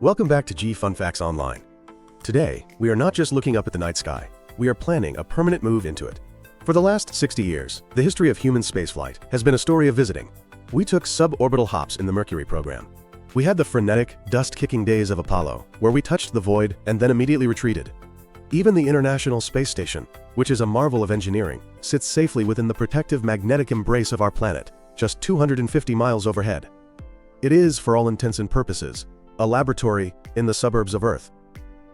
Welcome back to G Fun Facts Online. Today, we are not just looking up at the night sky, we are planning a permanent move into it. For the last 60 years, the history of human spaceflight has been a story of visiting. We took suborbital hops in the Mercury program. We had the frenetic, dust-kicking days of Apollo, where we touched the void and then immediately retreated. Even the International Space Station, which is a marvel of engineering, sits safely within the protective magnetic embrace of our planet, just 250 miles overhead. It is, for all intents and purposes, a laboratory in the suburbs of Earth.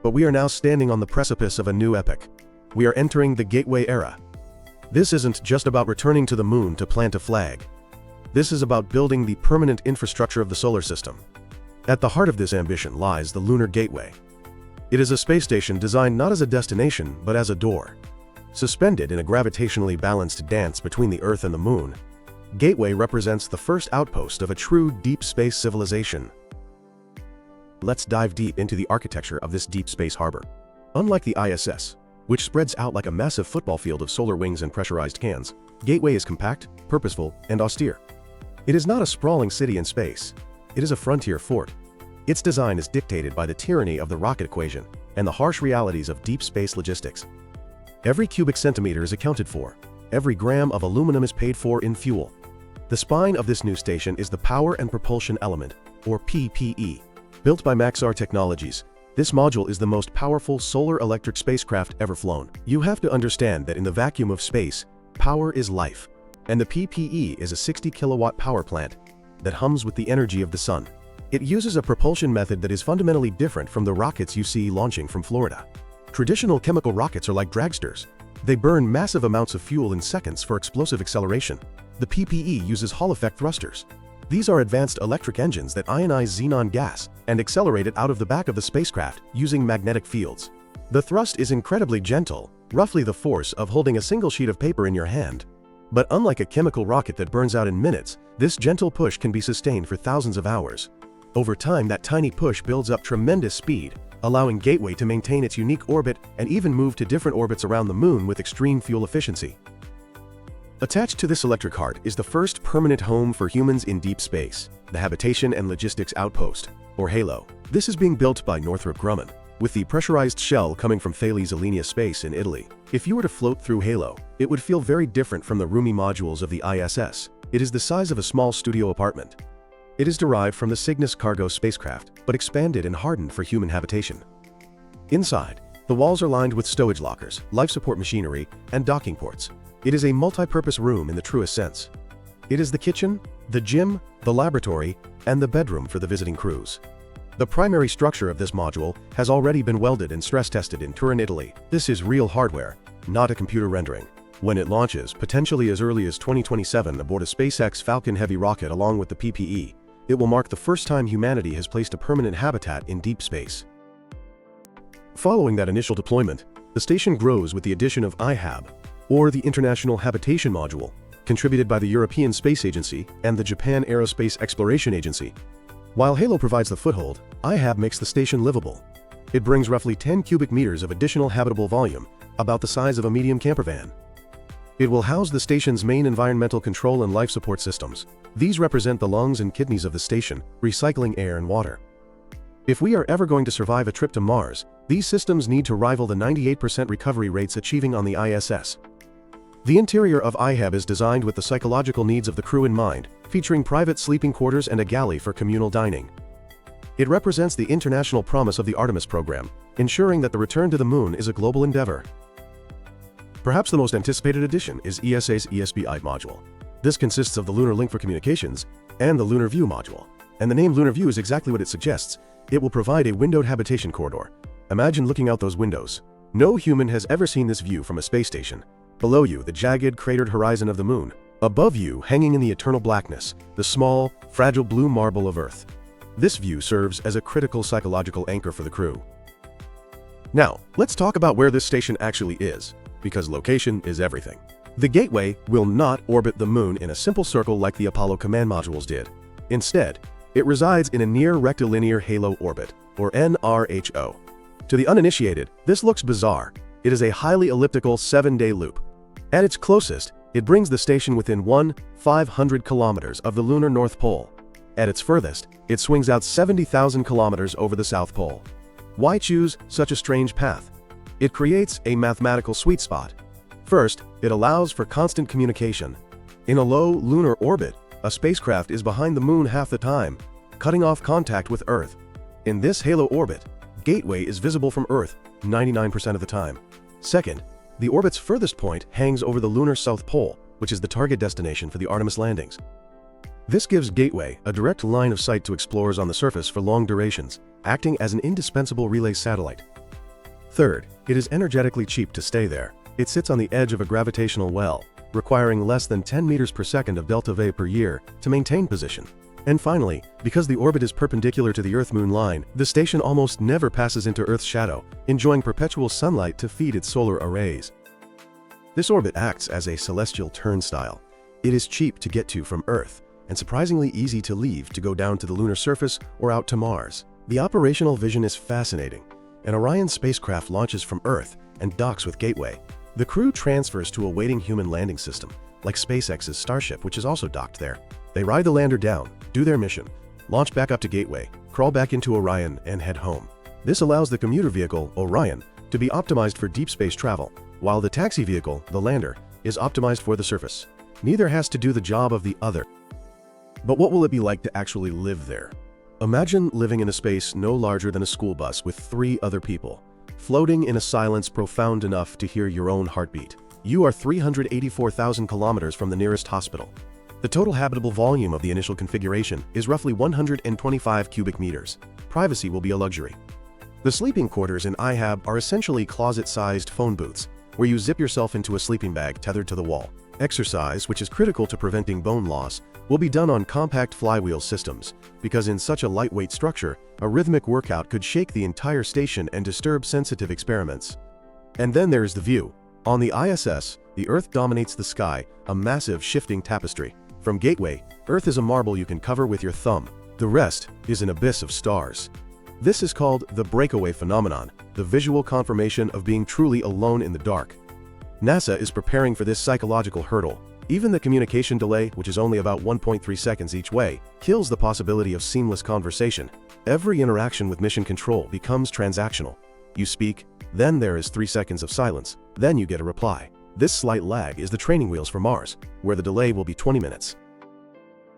But we are now standing on the precipice of a new epoch. We are entering the Gateway era. This isn't just about returning to the moon to plant a flag. This is about building the permanent infrastructure of the solar system. At the heart of this ambition lies the Lunar Gateway. It is a space station designed not as a destination, but as a door. Suspended in a gravitationally balanced dance between the Earth and the moon, Gateway represents the first outpost of a true deep space civilization. Let's dive deep into the architecture of this deep space harbor. Unlike the ISS, which spreads out like a massive football field of solar wings and pressurized cans, Gateway is compact, purposeful, and austere. It is not a sprawling city in space. It is a frontier fort. Its design is dictated by the tyranny of the rocket equation and the harsh realities of deep space logistics. Every cubic centimeter is accounted for. Every gram of aluminum is paid for in fuel. The spine of this new station is the Power and Propulsion Element, or PPE. Built by Maxar Technologies, this module is the most powerful solar-electric spacecraft ever flown. You have to understand that in the vacuum of space, power is life, and the PPE is a 60-kilowatt power plant that hums with the energy of the sun. It uses a propulsion method that is fundamentally different from the rockets you see launching from Florida. Traditional chemical rockets are like dragsters. They burn massive amounts of fuel in seconds for explosive acceleration. The PPE uses Hall-effect thrusters. These are advanced electric engines that ionize xenon gas and accelerate it out of the back of the spacecraft using magnetic fields. The thrust is incredibly gentle, roughly the force of holding a single sheet of paper in your hand. But unlike a chemical rocket that burns out in minutes, this gentle push can be sustained for thousands of hours. Over time, that tiny push builds up tremendous speed, allowing Gateway to maintain its unique orbit and even move to different orbits around the moon with extreme fuel efficiency. Attached to this electric heart is the first permanent home for humans in deep space, the Habitation and Logistics Outpost, or HALO. This is being built by Northrop Grumman, with the pressurized shell coming from Thales Alenia Space in Italy. If you were to float through HALO, it would feel very different from the roomy modules of the ISS. It is the size of a small studio apartment. It is derived from the Cygnus cargo spacecraft, but expanded and hardened for human habitation. Inside, the walls are lined with stowage lockers, life support machinery, and docking ports. It is a multi-purpose room in the truest sense. It is the kitchen, the gym, the laboratory, and the bedroom for the visiting crews. The primary structure of this module has already been welded and stress-tested in Turin, Italy. This is real hardware, not a computer rendering. When it launches, potentially as early as 2027 aboard a SpaceX Falcon Heavy rocket along with the PPE, it will mark the first time humanity has placed a permanent habitat in deep space. Following that initial deployment, the station grows with the addition of I-Hab, or the International Habitation Module, contributed by the European Space Agency and the Japan Aerospace Exploration Agency. While HALO provides the foothold, I-Hab makes the station livable. It brings roughly 10 cubic meters of additional habitable volume, about the size of a medium camper van. It will house the station's main environmental control and life support systems. These represent the lungs and kidneys of the station, recycling air and water. If we are ever going to survive a trip to Mars, these systems need to rival the 98% recovery rates achieving on the ISS. The interior of I-Hab is designed with the psychological needs of the crew in mind, featuring private sleeping quarters and a galley for communal dining. It represents the international promise of the Artemis program, ensuring that the return to the moon is a global endeavor. Perhaps the most anticipated addition is ESA's ESPRIT module. This consists of the Lunar Link for Communications and the Lunar View module. And the name Lunar View is exactly what it suggests. It will provide a windowed habitation corridor. Imagine looking out those windows. No human has ever seen this view from a space station. Below you, the jagged, cratered horizon of the moon. Above you, hanging in the eternal blackness, the small, fragile blue marble of Earth. This view serves as a critical psychological anchor for the crew. Now, let's talk about where this station actually is, because location is everything. The Gateway will not orbit the moon in a simple circle like the Apollo command modules did. Instead, it resides in a near-rectilinear halo orbit, or NRHO. To the uninitiated, this looks bizarre. It is a highly elliptical 7-day loop. At its closest, it brings the station within 1/500 kilometers of the lunar North Pole. At its furthest, It swings out 70,000 kilometers over the South Pole. Why choose such a strange path? It creates a mathematical sweet spot. First, it allows for constant communication. In a low lunar orbit, a spacecraft is behind the Moon half the time, cutting off contact with Earth. In this halo orbit, Gateway is visible from Earth 99% of the time. Second, the orbit's furthest point hangs over the lunar South Pole, which is the target destination for the Artemis landings. This gives Gateway a direct line of sight to explorers on the surface for long durations, acting as an indispensable relay satellite. Third, it is energetically cheap to stay there. It sits on the edge of a gravitational well, requiring less than 10 meters per second of delta V per year to maintain position. And finally, because the orbit is perpendicular to the Earth-Moon line, the station almost never passes into Earth's shadow, enjoying perpetual sunlight to feed its solar arrays. This orbit acts as a celestial turnstile. It is cheap to get to from Earth, and surprisingly easy to leave to go down to the lunar surface or out to Mars. The operational vision is fascinating. An Orion spacecraft launches from Earth and docks with Gateway. The crew transfers to a waiting human landing system, like SpaceX's Starship, which is also docked there. They ride the lander down, do their mission, launch back up to Gateway, crawl back into Orion, and head home. This allows the commuter vehicle, Orion, to be optimized for deep space travel, while the taxi vehicle, the lander, is optimized for the surface. Neither has to do the job of the other. But what will it be like to actually live there? Imagine living in a space no larger than a school bus with 3 other people, floating in a silence profound enough to hear your own heartbeat. You are 384,000 kilometers from the nearest hospital. The total habitable volume of the initial configuration is roughly 125 cubic meters. Privacy will be a luxury. The sleeping quarters in I-Hab are essentially closet-sized phone booths, where you zip yourself into a sleeping bag tethered to the wall. Exercise, which is critical to preventing bone loss, will be done on compact flywheel systems, because in such a lightweight structure, a rhythmic workout could shake the entire station and disturb sensitive experiments. And then there is the view. On the ISS, the Earth dominates the sky, a massive shifting tapestry. From Gateway, Earth is a marble you can cover with your thumb. The rest is an abyss of stars. This is called the breakaway phenomenon, the visual confirmation of being truly alone in the dark. NASA is preparing for this psychological hurdle. Even the communication delay, which is only about 1.3 seconds each way, kills the possibility of seamless conversation. Every interaction with mission control becomes transactional. You speak, then there is 3 seconds of silence, then you get a reply. This slight lag is the training wheels for Mars, where the delay will be 20 minutes.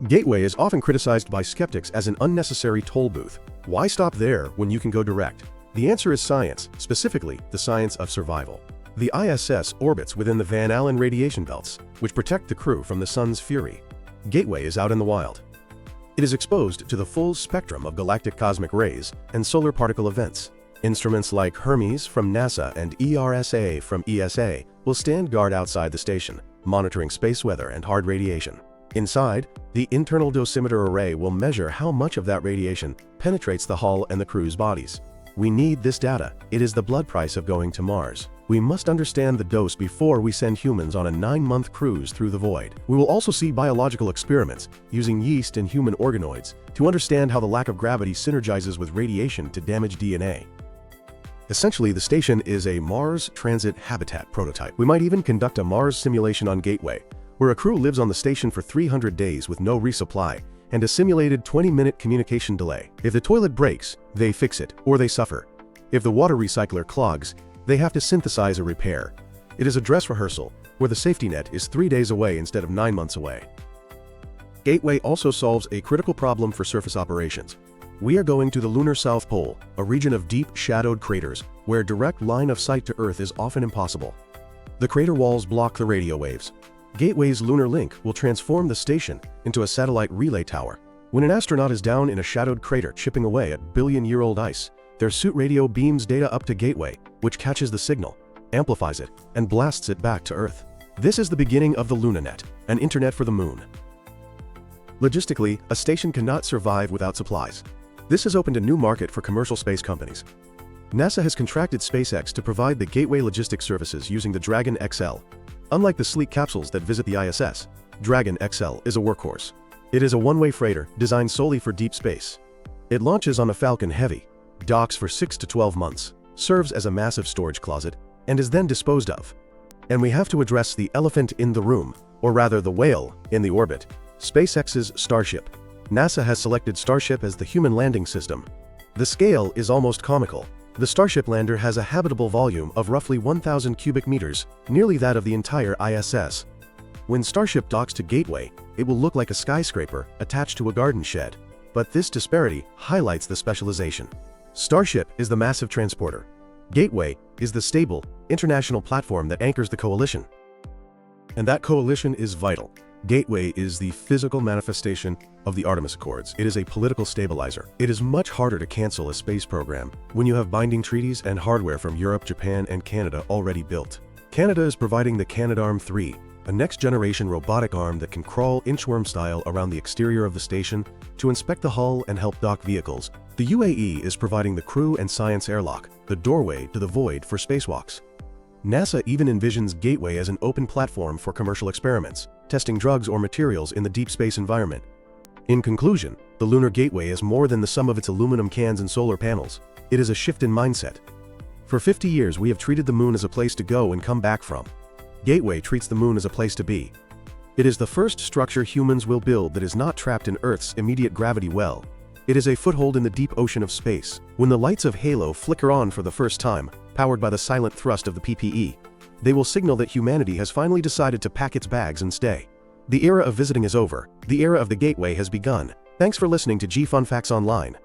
Gateway is often criticized by skeptics as an unnecessary toll booth. Why stop there when you can go direct? The answer is science, specifically the science of survival. The ISS orbits within the Van Allen radiation belts, which protect the crew from the sun's fury. Gateway is out in the wild. It is exposed to the full spectrum of galactic cosmic rays and solar particle events. Instruments like Hermes from NASA and ERSA from ESA will stand guard outside the station, monitoring space weather and hard radiation. Inside, the internal dosimeter array will measure how much of that radiation penetrates the hull and the crew's bodies. We need this data. It is the blood price of going to Mars. We must understand the dose before we send humans on a 9-month cruise through the void. We will also see biological experiments using yeast and human organoids to understand how the lack of gravity synergizes with radiation to damage DNA. Essentially, the station is a Mars transit habitat prototype. We might even conduct a Mars simulation on Gateway, where a crew lives on the station for 300 days with no resupply and a simulated 20-minute communication delay. If the toilet breaks, they fix it, or they suffer. If the water recycler clogs, they have to synthesize a repair. It is a dress rehearsal, where the safety net is 3 days away instead of 9 months away. Gateway also solves a critical problem for surface operations. We are going to the lunar South Pole, a region of deep, shadowed craters, where direct line of sight to Earth is often impossible. The crater walls block the radio waves. Gateway's lunar link will transform the station into a satellite relay tower. When an astronaut is down in a shadowed crater chipping away at billion-year-old ice, their suit radio beams data up to Gateway, which catches the signal, amplifies it, and blasts it back to Earth. This is the beginning of the LunaNet, an internet for the moon. Logistically, a station cannot survive without supplies. This has opened a new market for commercial space companies. NASA has contracted SpaceX to provide the Gateway logistics services using the Dragon XL. Unlike the sleek capsules that visit the ISS, Dragon XL is a workhorse. It is a one-way freighter designed solely for deep space. It launches on a Falcon Heavy, docks for 6 to 12 months, serves as a massive storage closet, and is then disposed of. And we have to address the elephant in the room, or rather the whale in the orbit, SpaceX's Starship. NASA has selected Starship as the human landing system. The scale is almost comical. The Starship lander has a habitable volume of roughly 1,000 cubic meters, nearly that of the entire ISS. When Starship docks to Gateway, it will look like a skyscraper attached to a garden shed. But this disparity highlights the specialization. Starship is the massive transporter. Gateway is the stable, international platform that anchors the coalition. And that coalition is vital. Gateway is the physical manifestation of the Artemis Accords. It is a political stabilizer. It is much harder to cancel a space program when you have binding treaties and hardware from Europe, Japan, and Canada already built. Canada is providing the Canadarm3, a next-generation robotic arm that can crawl inchworm style around the exterior of the station to inspect the hull and help dock vehicles. The UAE is providing the Crew and Science Airlock, the doorway to the void for spacewalks. NASA even envisions Gateway as an open platform for commercial experiments, testing drugs or materials in the deep space environment. In conclusion, the Lunar Gateway is more than the sum of its aluminum cans and solar panels. It is a shift in mindset. For 50 years we have treated the moon as a place to go and come back from. Gateway treats the moon as a place to be. It is the first structure humans will build that is not trapped in Earth's immediate gravity well. It is a foothold in the deep ocean of space. When the lights of Halo flicker on for the first time, powered by the silent thrust of the PPE, they will signal that humanity has finally decided to pack its bags and stay. The era of visiting is over. The era of the Gateway has begun. Thanks for listening to G Fun Facts Online.